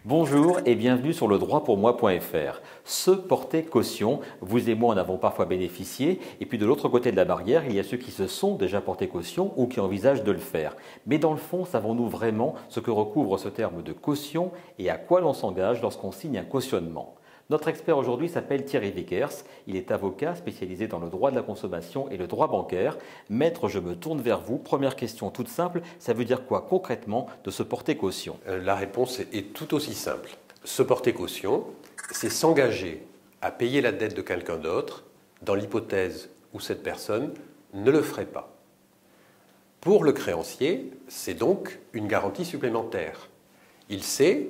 Bonjour et bienvenue sur ledroitpourmoi.fr. Se porter caution, vous et moi en avons parfois bénéficié, et puis de l'autre côté de la barrière, il y a ceux qui se sont déjà portés caution ou qui envisagent de le faire. Mais dans le fond, savons-nous vraiment ce que recouvre ce terme de caution et à quoi l'on s'engage lorsqu'on signe un cautionnement ? Notre expert aujourd'hui s'appelle Thierry Vickers. Il est avocat spécialisé dans le droit de la consommation et le droit bancaire. Maître, je me tourne vers vous. Première question toute simple, ça veut dire quoi concrètement de se porter caution ? La réponse est tout aussi simple. Se porter caution, c'est s'engager à payer la dette de quelqu'un d'autre dans l'hypothèse où cette personne ne le ferait pas. Pour le créancier, c'est donc une garantie supplémentaire. Il sait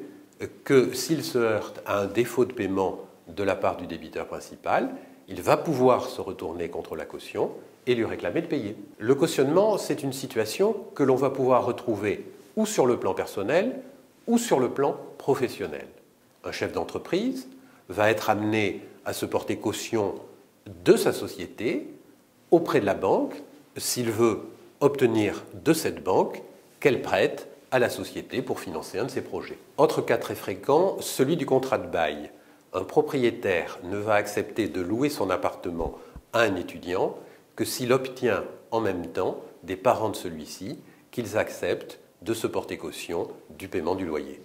que s'il se heurte à un défaut de paiement de la part du débiteur principal, il va pouvoir se retourner contre la caution et lui réclamer de payer. Le cautionnement, c'est une situation que l'on va pouvoir retrouver ou sur le plan personnel ou sur le plan professionnel. Un chef d'entreprise va être amené à se porter caution de sa société auprès de la banque s'il veut obtenir de cette banque qu'elle prête à la société pour financer un de ses projets. Autre cas très fréquent, celui du contrat de bail. Un propriétaire ne va accepter de louer son appartement à un étudiant que s'il obtient en même temps des parents de celui-ci qu'ils acceptent de se porter caution du paiement du loyer.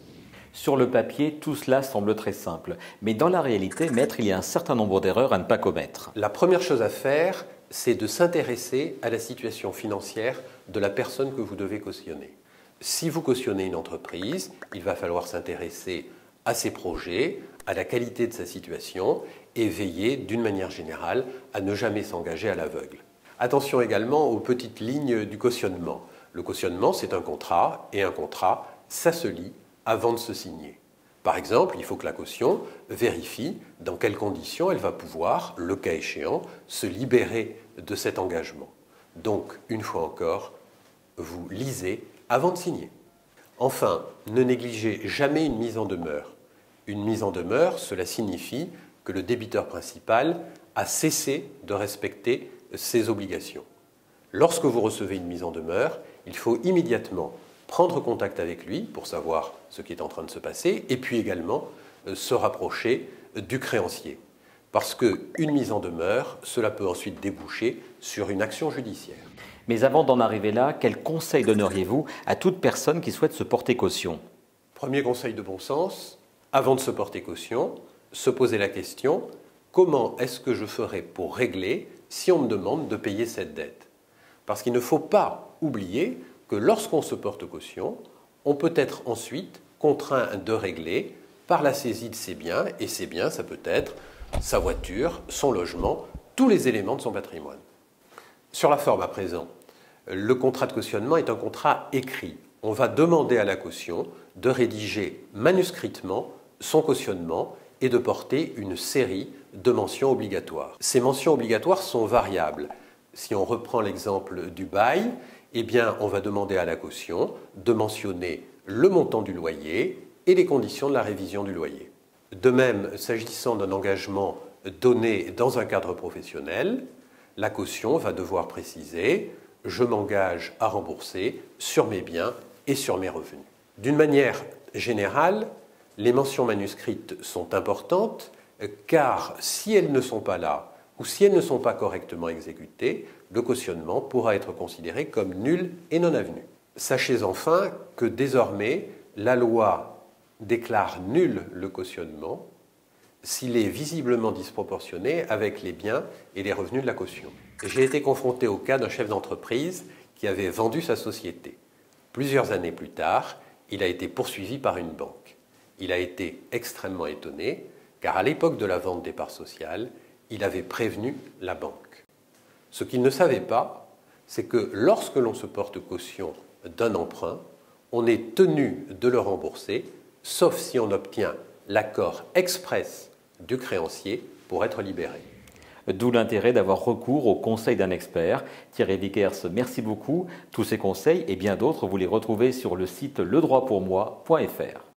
Sur le papier, tout cela semble très simple. Mais dans la réalité, maître, il y a un certain nombre d'erreurs à ne pas commettre. La première chose à faire, c'est de s'intéresser à la situation financière de la personne que vous devez cautionner. Si vous cautionnez une entreprise, il va falloir s'intéresser à ses projets, à la qualité de sa situation et veiller d'une manière générale à ne jamais s'engager à l'aveugle. Attention également aux petites lignes du cautionnement. Le cautionnement, c'est un contrat et un contrat, ça se lit avant de se signer. Par exemple, il faut que la caution vérifie dans quelles conditions elle va pouvoir, le cas échéant, se libérer de cet engagement. Donc, une fois encore, vous lisez avant de signer. Enfin, ne négligez jamais une mise en demeure. Une mise en demeure, cela signifie que le débiteur principal a cessé de respecter ses obligations. Lorsque vous recevez une mise en demeure, il faut immédiatement prendre contact avec lui pour savoir ce qui est en train de se passer et puis également se rapprocher du créancier. Parce qu'une mise en demeure, cela peut ensuite déboucher sur une action judiciaire. Mais avant d'en arriver là, quel conseil donneriez-vous à toute personne qui souhaite se porter caution ? Premier conseil de bon sens, avant de se porter caution, se poser la question « Comment est-ce que je ferai pour régler si on me demande de payer cette dette ?» Parce qu'il ne faut pas oublier que lorsqu'on se porte caution, on peut être ensuite contraint de régler par la saisie de ses biens, et ses biens, ça peut être sa voiture, son logement, tous les éléments de son patrimoine. Sur la forme à présent, le contrat de cautionnement est un contrat écrit. On va demander à la caution de rédiger manuscritement son cautionnement et de porter une série de mentions obligatoires. Ces mentions obligatoires sont variables. Si on reprend l'exemple du bail, eh bien, on va demander à la caution de mentionner le montant du loyer et les conditions de la révision du loyer. De même, s'agissant d'un engagement donné dans un cadre professionnel, la caution va devoir préciser « je m'engage à rembourser sur mes biens et sur mes revenus ». D'une manière générale, les mentions manuscrites sont importantes car si elles ne sont pas là ou si elles ne sont pas correctement exécutées, le cautionnement pourra être considéré comme nul et non avenu. Sachez enfin que désormais, la loi déclare nul le cautionnement s'il est visiblement disproportionné avec les biens et les revenus de la caution. J'ai été confronté au cas d'un chef d'entreprise qui avait vendu sa société. Plusieurs années plus tard, il a été poursuivi par une banque. Il a été extrêmement étonné, car à l'époque de la vente des parts sociales, il avait prévenu la banque. Ce qu'il ne savait pas, c'est que lorsque l'on se porte caution d'un emprunt, on est tenu de le rembourser, sauf si on obtient l'accord express du créancier pour être libéré. D'où l'intérêt d'avoir recours au conseil d'un expert. Thierry Vickers, merci beaucoup. Tous ces conseils et bien d'autres, vous les retrouvez sur le site ledroitpourmoi.fr.